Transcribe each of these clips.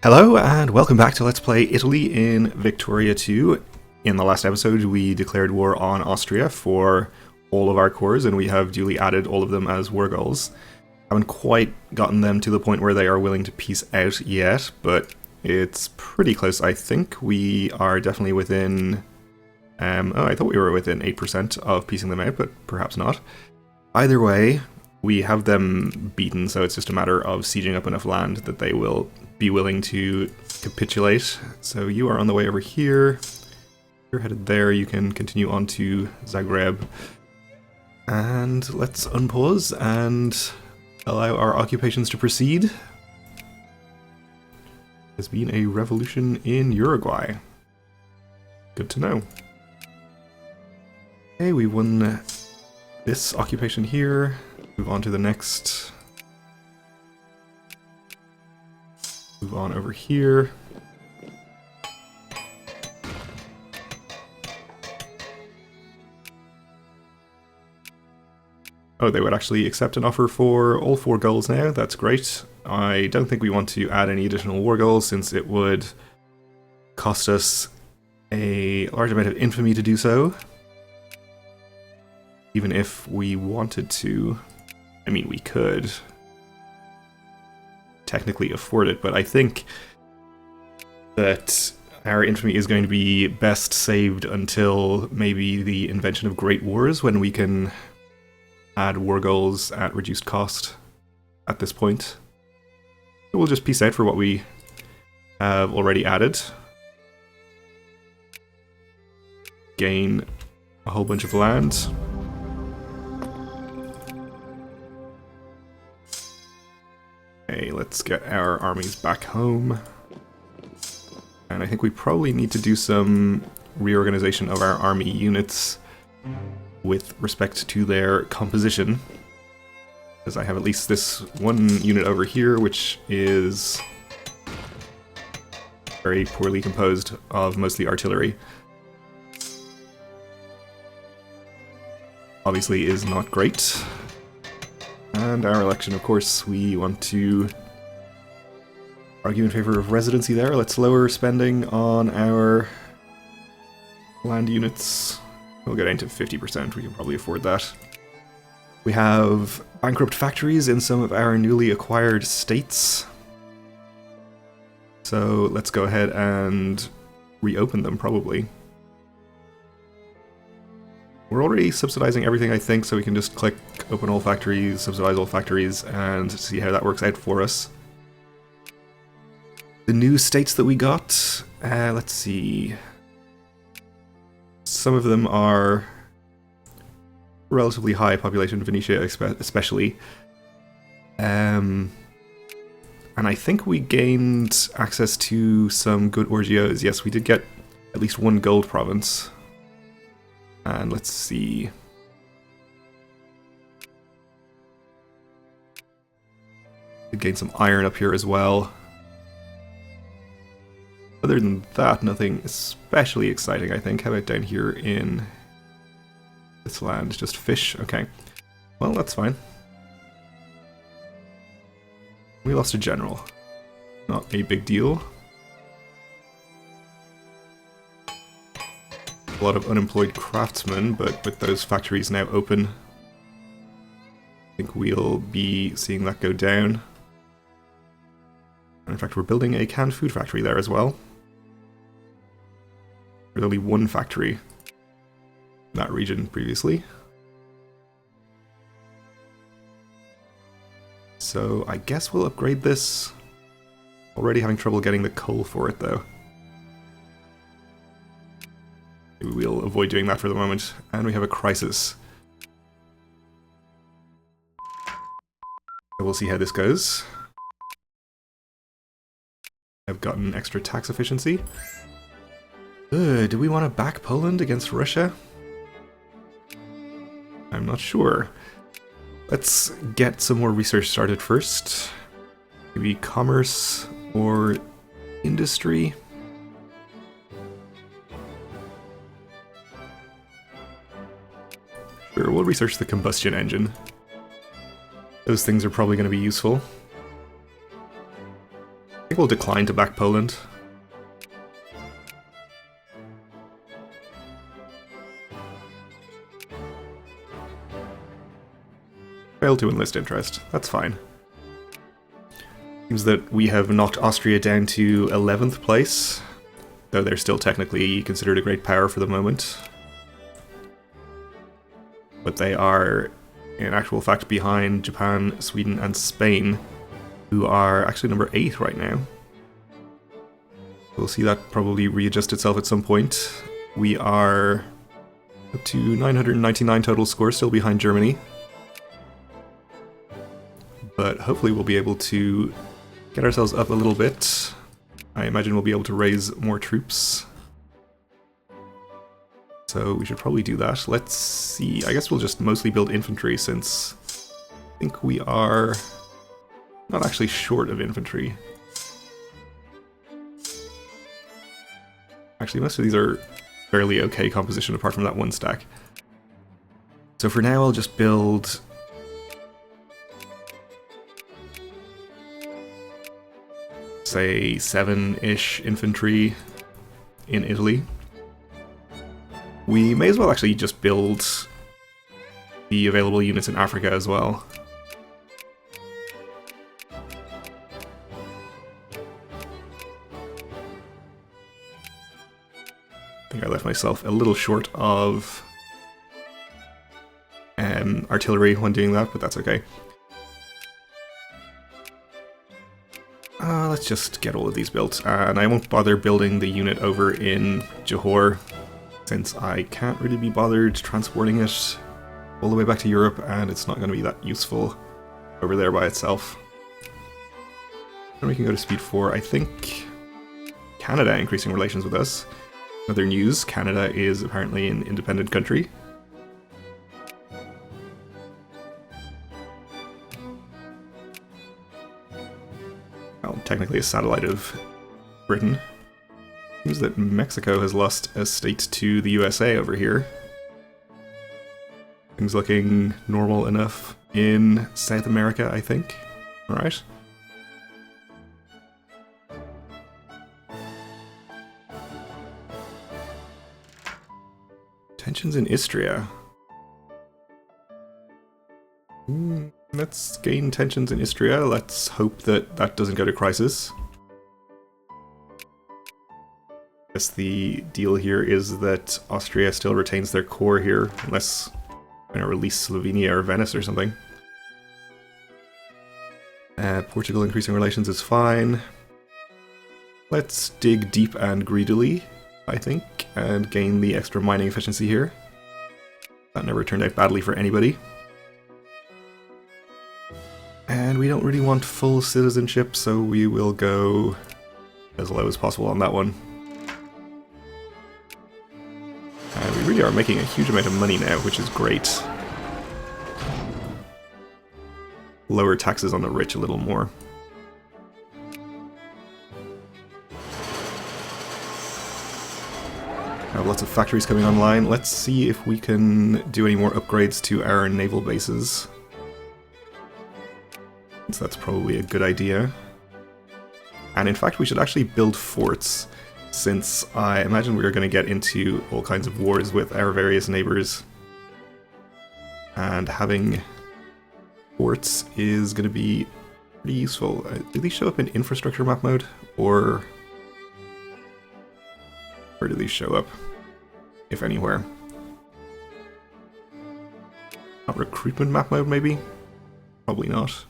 Hello and welcome back to Let's Play Italy in Victoria 2. In the last episode we declared war on Austria for all of our cores and we have duly added all of them as war goals. Haven't quite gotten them to the point where they are willing to peace out yet, but it's pretty close I think. We are definitely within... I thought we were within 8% of piecing them out, but perhaps not. Either way, we have them beaten, so it's just a matter of sieging up enough land that they will be willing to capitulate. So you are on the way over here. You're headed there. You can continue on to Zagreb. And let's unpause and allow our occupations to proceed. There's been a revolution in Uruguay. Good to know. Okay, we won this occupation here. Move on to the next. Move on over here. Oh, they would actually accept an offer for all 4 goals now. That's great. I don't think we want to add any additional war goals since it would cost us a large amount of infamy to do so. Even if we wanted to. I mean, we could technically afford it, but I think that our infamy is going to be best saved until maybe the invention of Great Wars, when we can add war goals at reduced cost at this point. So we'll just peace out for what we have already added. Gain a whole bunch of land. Okay, let's get our armies back home. And I think we probably need to do some reorganization of our army units with respect to their composition. Because I have at least this one unit over here, which is very poorly composed of mostly artillery. Obviously is not great. And our election, of course, we want to argue in favor of residency there. Let's lower spending on our land units. We'll get into 50%, we can probably afford that. We have bankrupt factories in some of our newly acquired states. So let's go ahead and reopen them, probably. We're already subsidizing everything, I think, so we can just click open all factories, subsidize all factories, and see how that works out for us. The new states that we got, let's see. Some of them are relatively high population, Venetia especially. And I think we gained access to some good Orgios. Yes, we did get at least 1 gold province. And let's see. We gain some iron up here as well. Other than that, nothing especially exciting, I think. How about down here in this land? Just fish? Okay. Well, that's fine. We lost a general. Not a big deal. A lot of unemployed craftsmen, but with those factories now open, I think we'll be seeing that go down. And in fact, we're building a canned food factory there as well. There's only 1 factory in that region previously. So I guess we'll upgrade this. Already having trouble getting the coal for it though. Maybe we'll avoid doing that for the moment. And we have a crisis. So we'll see how this goes. I've gotten extra tax efficiency. Do we want to back Poland against Russia? I'm not sure. Let's get some more research started first. Maybe commerce or industry. Sure, we'll research the combustion engine. Those things are probably going to be useful. think we'll decline to back Poland. Failed to enlist interest. That's fine. Seems that we have knocked Austria down to 11th place, though they're still technically considered a great power for the moment. But they are, in actual fact, behind Japan, Sweden, and Spain, who are actually number 8 right now. We'll see that probably readjust itself at some point. We are up to 999 total scores, still behind Germany. But hopefully we'll be able to get ourselves up a little bit. I imagine we'll be able to raise more troops. So we should probably do that. Let's see. I guess we'll just mostly build infantry since I think we are not actually short of infantry. Actually, most of these are fairly okay composition apart from that one stack. So for now I'll just build say 7-ish infantry in Italy. We may as well actually just build the available units in Africa as well. I think I left myself a little short of artillery when doing that, but that's okay. Let's just get all of these built, and I won't bother building the unit over in Johor, since I can't really be bothered transporting it all the way back to Europe, and it's not going to be that useful over there by itself. And we can go to speed 4. I think Canada increasing relations with us. Other news, Canada is apparently an independent country. Well, technically a satellite of Britain. Seems that Mexico has lost a state to the USA over here. Things looking normal enough in South America, I think. Alright. Tensions in Istria. Let's gain tensions in Istria. Let's hope that that doesn't go to crisis. I guess the deal here is that Austria still retains their core here, unless I'm going to release Slovenia or Venice or something. Portugal increasing relations is fine. Let's dig deep and greedily, I think, and gain the extra mining efficiency here. That never turned out badly for anybody. And we don't really want full citizenship, so we will go as low as possible on that one. And we really are making a huge amount of money now, which is great. Lower taxes on the rich a little more. I have lots of factories coming online. Let's see if we can do any more upgrades to our naval bases. So that's probably a good idea. And in fact, we should actually build forts, since I imagine we're going to get into all kinds of wars with our various neighbors. And having forts is going to be pretty useful. Do these show up in infrastructure map mode? Or where do these show up, if anywhere? Not recruitment map mode, maybe? Probably not.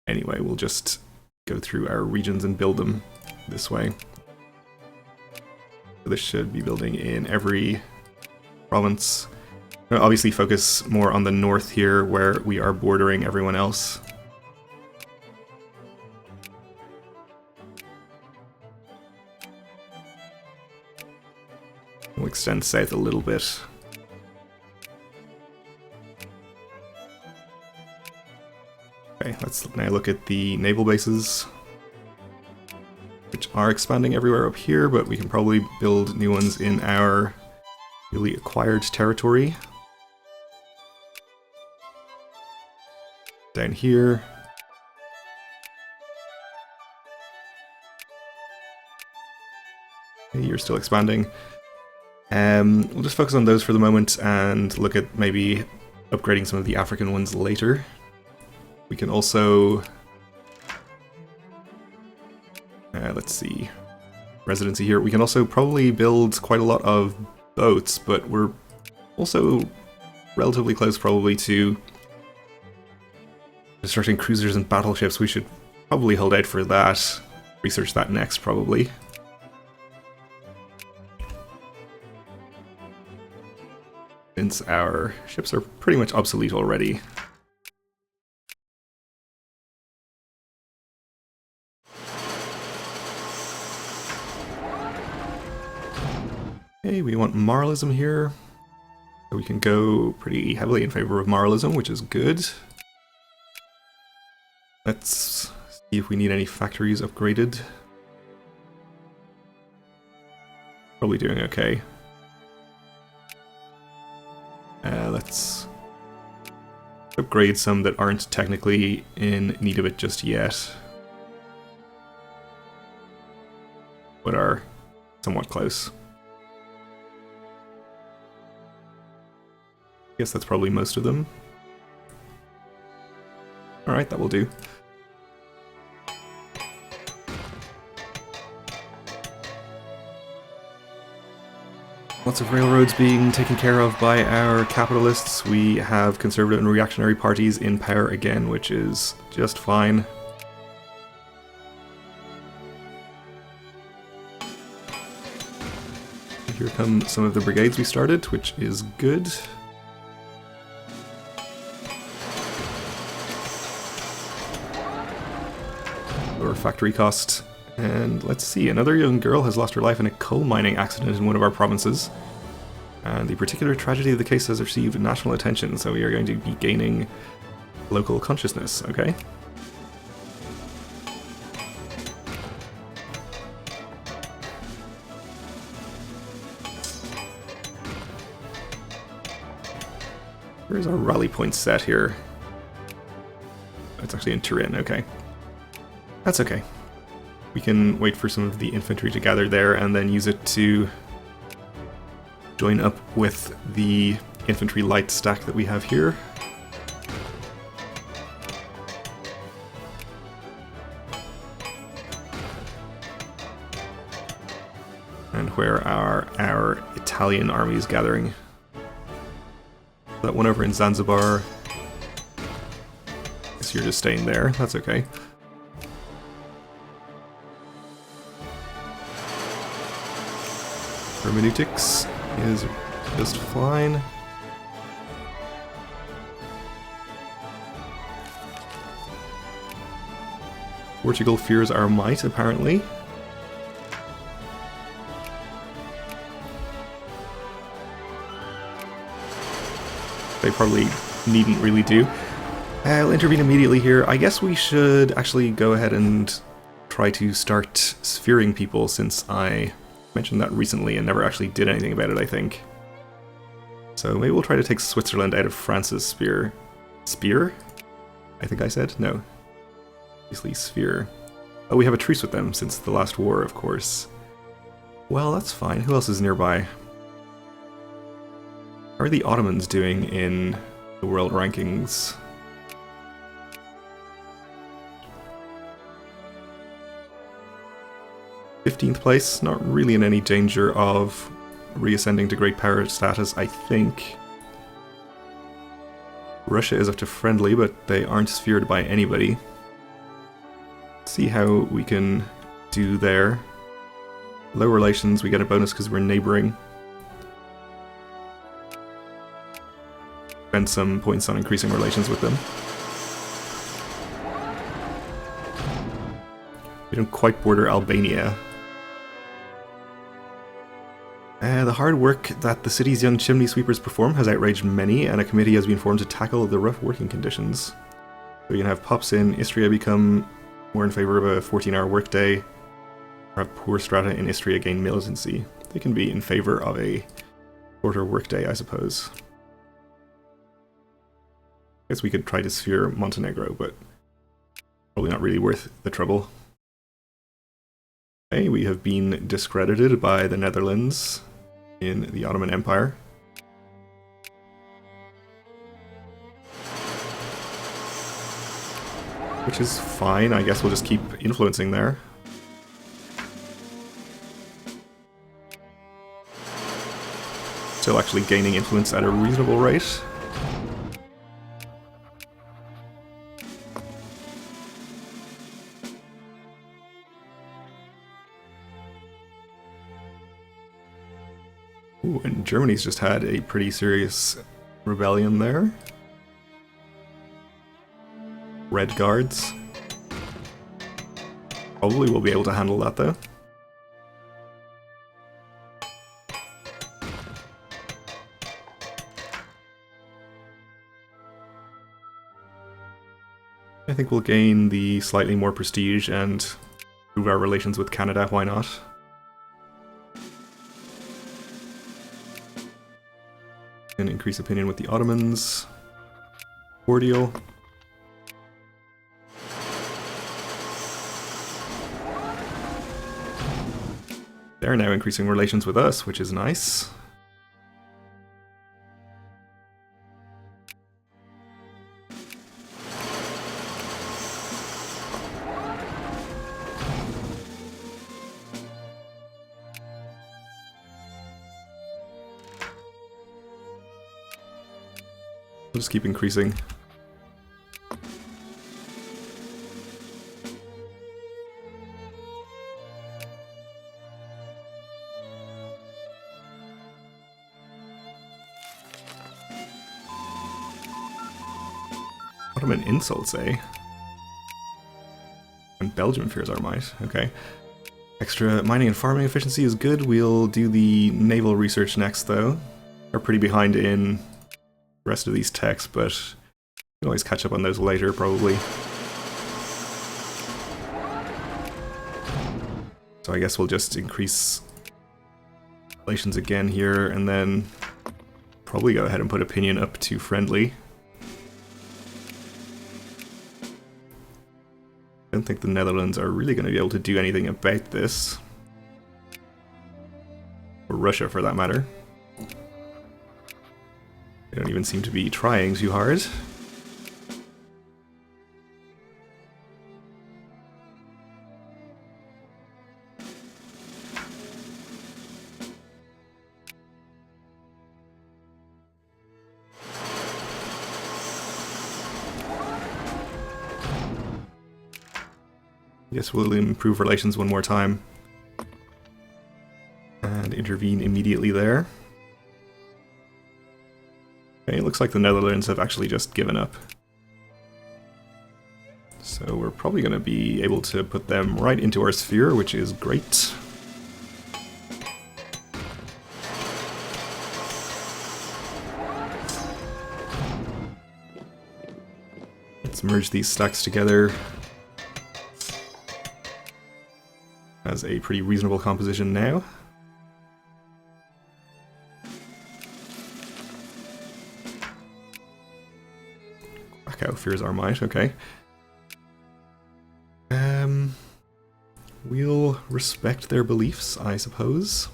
Anyway, we'll just go through our regions and build them this way. So this should be building in every province. I'll obviously focus more on the north here, where we are bordering everyone else. We'll extend south a little bit. Okay, let's now look at the naval bases, which are expanding everywhere up here, but we can probably build new ones in our newly acquired territory. Down here, Okay, you're still expanding. We'll just focus on those for the moment and look at maybe upgrading some of the African ones later. We can also... let's see. Residency here. We can also probably build quite a lot of boats, but we're also relatively close probably to constructing cruisers and battleships. We should probably hold out for that. Research that next, probably. Since our ships are pretty much obsolete already. Okay, we want moralism here. So we can go pretty heavily in favor of moralism, which is good. Let's see if we need any factories upgraded. Probably doing okay. Let's upgrade some that aren't technically in need of it just yet, but are somewhat close. I guess that's probably most of them. Alright, that will do. Lots of railroads being taken care of by our capitalists. We have conservative and reactionary parties in power again, which is just fine. Here come some of the brigades we started, which is good. Lower factory cost. And let's see, another young girl has lost her life in a coal mining accident in one of our provinces. And the particular tragedy of the case has received national attention, so we are going to be gaining local consciousness, okay? Where's our rally point set here? It's actually in Turin, okay. That's okay. We can wait for some of the infantry to gather there and then use it to join up with the infantry light stack that we have here. And where are our Italian armies gathering? That one over in Zanzibar. Guess you're just staying there, that's okay. Hermeneutics is just fine. Portugal fears our might, apparently. They probably needn't really do. I'll intervene immediately here. I guess we should actually go ahead and try to start sphering people, since I mentioned that recently and never actually did anything about it, I think. So maybe we'll try to take Switzerland out of France's sphere. Spear? I think I said? No. Obviously sphere. Oh, we have a truce with them since the last war, of course. Well, that's fine. Who else is nearby? How are the Ottomans doing in the world rankings? th place, not really in any danger of reascending to great power status, I think. Russia is up to friendly, but they aren't sphered by anybody. See how we can do there. Low relations, we get a bonus because we're neighboring. Spend some points on increasing relations with them. We don't quite border Albania. The hard work that the city's young chimney sweepers perform has outraged many, and a committee has been formed to tackle the rough working conditions. So we can have pops in Istria become more in favour of a 14-hour workday, or have poor strata in Istria gain militancy. They can be in favour of a shorter workday, I suppose. I guess we could try to sphere Montenegro, but probably not really worth the trouble. Okay, we have been discredited by the Netherlands in the Ottoman Empire. Which is fine, I guess we'll just keep influencing there. Still actually gaining influence at a reasonable rate. Ooh, and Germany's just had a pretty serious rebellion there. Red Guards. Probably will be able to handle that though. I think we'll gain the slightly more prestige and improve our relations with Canada, why not? And increase opinion with the Ottomans. Cordial. They're now increasing relations with us, which is nice. We'll just keep increasing. Ottoman insults, eh? And Belgium fears our might. Okay. Extra mining and farming efficiency is good. We'll do the naval research next, though. We're pretty behind in the rest of these techs, but we can always catch up on those later, probably. So I guess we'll just increase relations again here, and then probably go ahead and put opinion up to friendly. I don't think the Netherlands are really going to be able to do anything about this. Or Russia, for that matter. They don't even seem to be trying too hard. Yes, we'll improve relations one more time. And intervene immediately there. Okay, it looks like the Netherlands have actually just given up. So we're probably going to be able to put them right into our sphere, which is great. Let's merge these stacks together. Has a pretty reasonable composition now. Krakow fears our might, okay. We'll respect their beliefs, I suppose.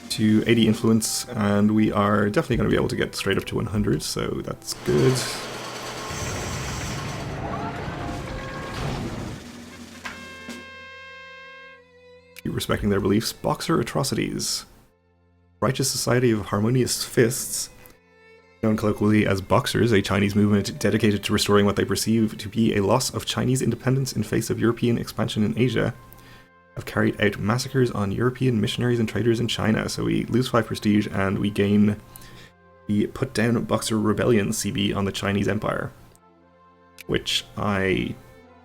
To 80 influence, and we are definitely going to be able to get straight up to 100, so that's good. Keep respecting their beliefs. Boxer atrocities. Righteous Society of Harmonious Fists, known colloquially as Boxers, a Chinese movement dedicated to restoring what they perceive to be a loss of Chinese independence in face of European expansion in Asia, have carried out massacres on European missionaries and traders in China. So we lose 5 prestige and we gain the Put Down Boxer Rebellion CB on the Chinese Empire, which I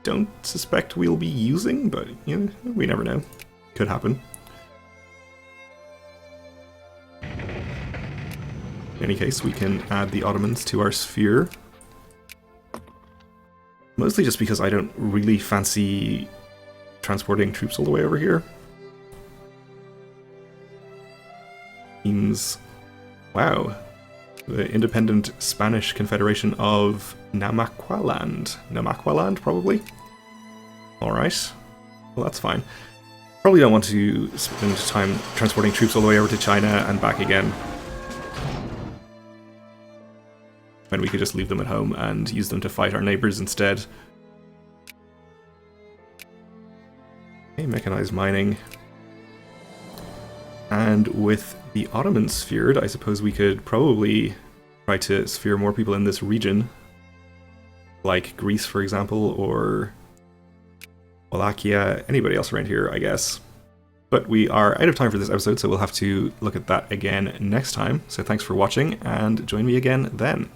don't suspect we'll be using, but you know, we never know. Could happen. In any case, we can add the Ottomans to our sphere. Mostly just because I don't really fancy transporting troops all the way over here. Seems Wow. The independent Spanish Confederation of Namaqualand. Namaqualand, probably? Alright. Well, that's fine. Probably don't want to spend time transporting troops all the way over to China and back again. When we could just leave them at home and use them to fight our neighbors instead. Okay, mechanized mining. And with the Ottoman sphered, I suppose we could probably try to sphere more people in this region. Like Greece, for example, or Wallachia, anybody else around here, I guess. But we are out of time for this episode, so we'll have to look at that again next time. So thanks for watching, and join me again then.